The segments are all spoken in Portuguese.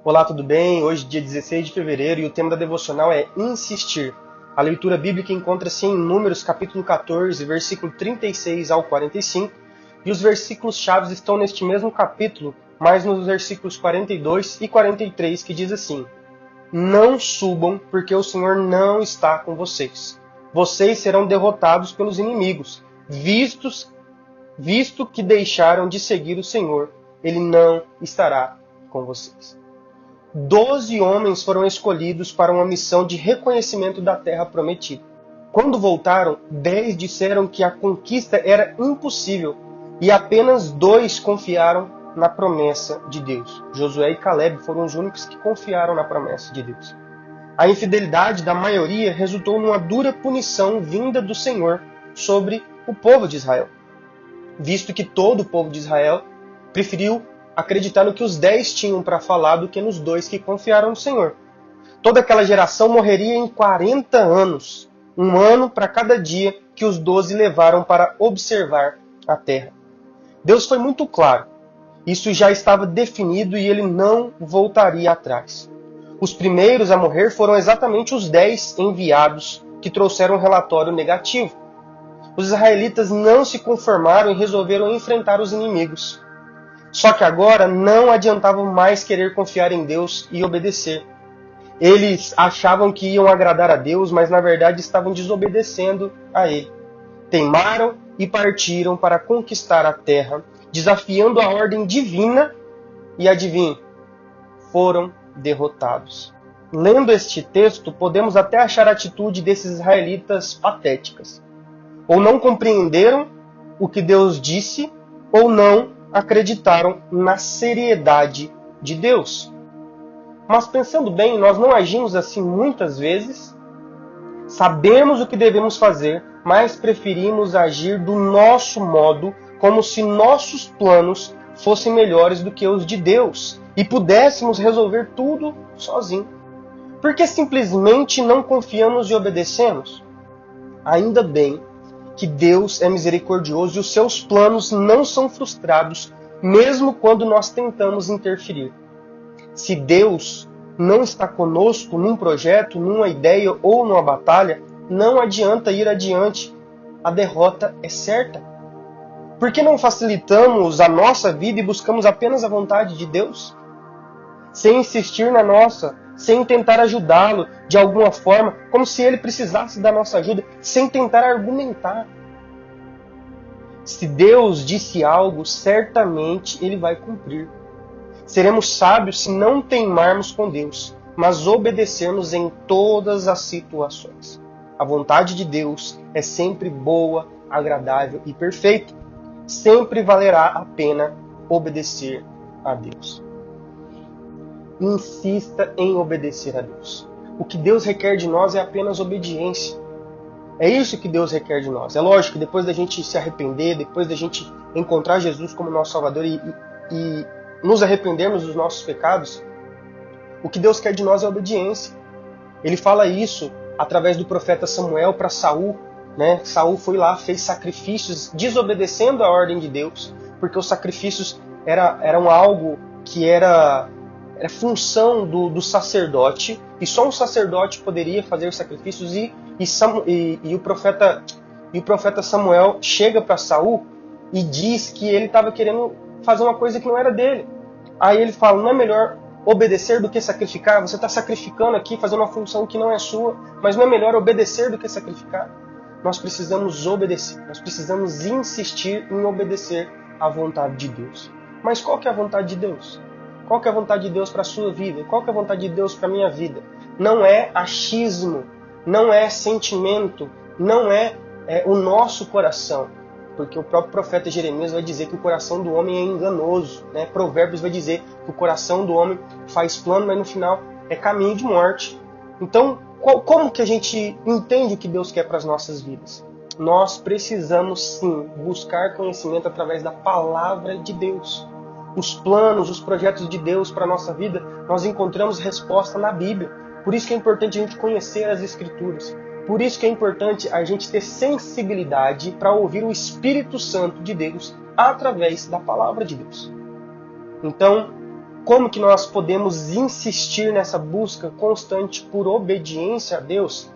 Olá, tudo bem? Hoje, dia 16 de fevereiro, e o tema da devocional é insistir. A leitura bíblica encontra-se em Números, capítulo 14, versículo 36 ao 45, e os versículos chaves estão neste mesmo capítulo, mas nos versículos 42 e 43, que diz assim: Não subam, porque o Senhor não está com vocês. Vocês serão derrotados pelos inimigos, visto que deixaram de seguir o Senhor, Ele não estará com vocês. 12 homens foram escolhidos para uma missão de reconhecimento da terra prometida. Quando voltaram, 10 disseram que a conquista era impossível e apenas 2 confiaram na promessa de Deus. Josué e Caleb foram os únicos que confiaram na promessa de Deus. A infidelidade da maioria resultou numa dura punição vinda do Senhor sobre o povo de Israel, visto que todo o povo de Israel preferiu acreditar no que os 10 tinham para falar do que nos 2 que confiaram no Senhor. Toda aquela geração morreria em 40 anos, um ano para cada dia que os 12 levaram para observar a terra. Deus foi muito claro. Isso já estava definido e ele não voltaria atrás. Os primeiros a morrer foram exatamente os 10 enviados que trouxeram um relatório negativo. Os israelitas não se conformaram e resolveram enfrentar os inimigos. Só que agora não adiantava mais querer confiar em Deus e obedecer. Eles achavam que iam agradar a Deus, mas na verdade estavam desobedecendo a Ele. Teimaram e partiram para conquistar a terra, desafiando a ordem divina e, adivinhe, foram derrotados. Lendo este texto, podemos até achar a atitude desses israelitas patéticas. Ou não compreenderam o que Deus disse, ou não acreditaram na seriedade de Deus. Mas pensando bem, nós não agimos assim muitas vezes. Sabemos o que devemos fazer, mas preferimos agir do nosso modo, como se nossos planos fossem melhores do que os de Deus e pudéssemos resolver tudo sozinhos. Por que simplesmente não confiamos e obedecemos? Ainda bem que Deus é misericordioso e os seus planos não são frustrados, mesmo quando nós tentamos interferir. Se Deus não está conosco num projeto, numa ideia ou numa batalha, não adianta ir adiante. A derrota é certa. Por que não facilitamos a nossa vida e buscamos apenas a vontade de Deus? Sem insistir na nossa, sem tentar ajudá-lo de alguma forma, como se ele precisasse da nossa ajuda, sem tentar argumentar. Se Deus disse algo, certamente Ele vai cumprir. Seremos sábios se não teimarmos com Deus, mas obedecermos em todas as situações. A vontade de Deus é sempre boa, agradável e perfeita. Sempre valerá a pena obedecer a Deus. Insista em obedecer a Deus. O que Deus requer de nós é apenas obediência. É isso que Deus requer de nós. É lógico que depois da gente se arrepender, depois da gente encontrar Jesus como nosso Salvador e nos arrependermos dos nossos pecados, o que Deus quer de nós é obediência. Ele fala isso através do profeta Samuel para Saul. Saul foi lá, fez sacrifícios, desobedecendo a ordem de Deus, porque os sacrifícios eram algo que era função do sacerdote, e só um sacerdote poderia fazer sacrifícios, e o profeta Samuel chega para Saul e diz que ele estava querendo fazer uma coisa que não era dele. Aí ele fala, não é melhor obedecer do que sacrificar? Você está sacrificando aqui, fazendo uma função que não é sua, mas não é melhor obedecer do que sacrificar? Nós precisamos obedecer, nós precisamos insistir em obedecer à vontade de Deus. Mas qual que é a vontade de Deus? Qual que é a vontade de Deus para a sua vida? Qual que é a vontade de Deus para a minha vida? Não é achismo, não é sentimento, não é o nosso coração. Porque o próprio profeta Jeremias vai dizer que o coração do homem é enganoso. Provérbios vai dizer que o coração do homem faz plano, mas no final é caminho de morte. Então, como que a gente entende o que Deus quer para as nossas vidas? Nós precisamos sim buscar conhecimento através da palavra de Deus. Os planos, os projetos de Deus para a nossa vida, nós encontramos resposta na Bíblia. Por isso que é importante a gente conhecer as Escrituras. Por isso que é importante a gente ter sensibilidade para ouvir o Espírito Santo de Deus através da palavra de Deus. Então, como que nós podemos insistir nessa busca constante por obediência a Deus?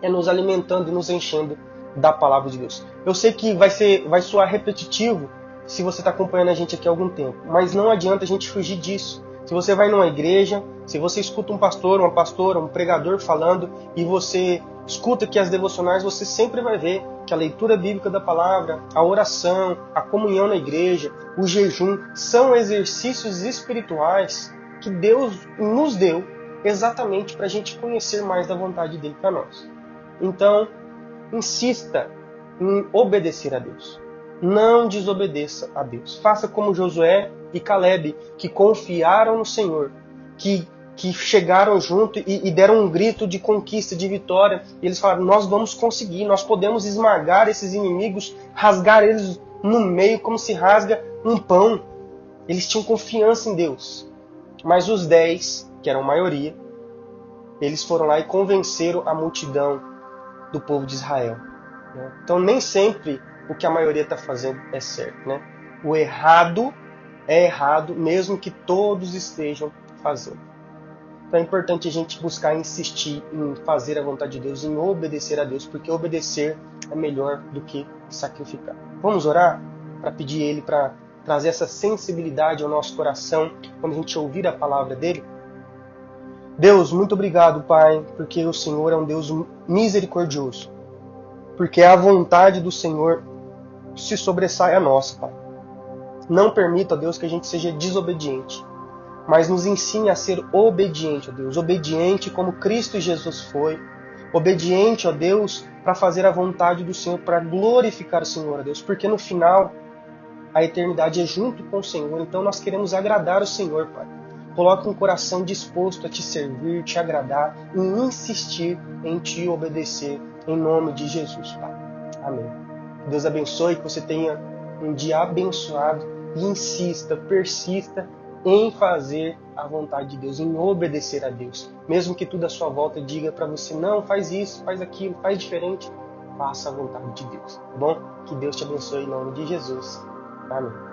É nos alimentando e nos enchendo da palavra de Deus. Eu sei que vai soar repetitivo se você está acompanhando a gente aqui há algum tempo, mas não adianta a gente fugir disso. Se você vai numa igreja, se você escuta um pastor, uma pastora, um pregador falando e você escuta aqui as devocionais, você sempre vai ver que a leitura bíblica da palavra, a oração, a comunhão na igreja, o jejum, são exercícios espirituais que Deus nos deu exatamente para a gente conhecer mais da vontade dele para nós. Então, insista em obedecer a Deus. Não desobedeça a Deus. Faça como Josué e Caleb, que confiaram no Senhor, que chegaram junto e deram um grito de conquista, de vitória. E eles falaram, nós vamos conseguir, nós podemos esmagar esses inimigos, rasgar eles no meio como se rasga um pão. Eles tinham confiança em Deus. Mas os 10, que eram a maioria, eles foram lá e convenceram a multidão do povo de Israel. Então nem sempre o que a maioria está fazendo é certo. O errado é errado, mesmo que todos estejam fazendo. Então é importante a gente buscar insistir em fazer a vontade de Deus, em obedecer a Deus, porque obedecer é melhor do que sacrificar. Vamos orar para pedir Ele para trazer essa sensibilidade ao nosso coração quando a gente ouvir a palavra dEle? Deus, muito obrigado, Pai, porque o Senhor é um Deus misericordioso. Porque a vontade do Senhor se sobressai a nossa, Pai. Não permita, ó Deus, que a gente seja desobediente, mas nos ensine a ser obediente, ó Deus. Obediente como Cristo Jesus foi. Obediente, ó Deus, para fazer a vontade do Senhor, para glorificar o Senhor, ó Deus. Porque no final, a eternidade é junto com o Senhor. Então nós queremos agradar o Senhor, Pai. Coloque um coração disposto a te servir, te agradar e insistir em te obedecer, em nome de Jesus, Pai. Amém. Que Deus abençoe, que você tenha um dia abençoado e insista, persista em fazer a vontade de Deus, em obedecer a Deus. Mesmo que tudo à sua volta diga para você, não, faz isso, faz aquilo, faz diferente, faça a vontade de Deus, tá bom? Que Deus te abençoe em nome de Jesus. Amém.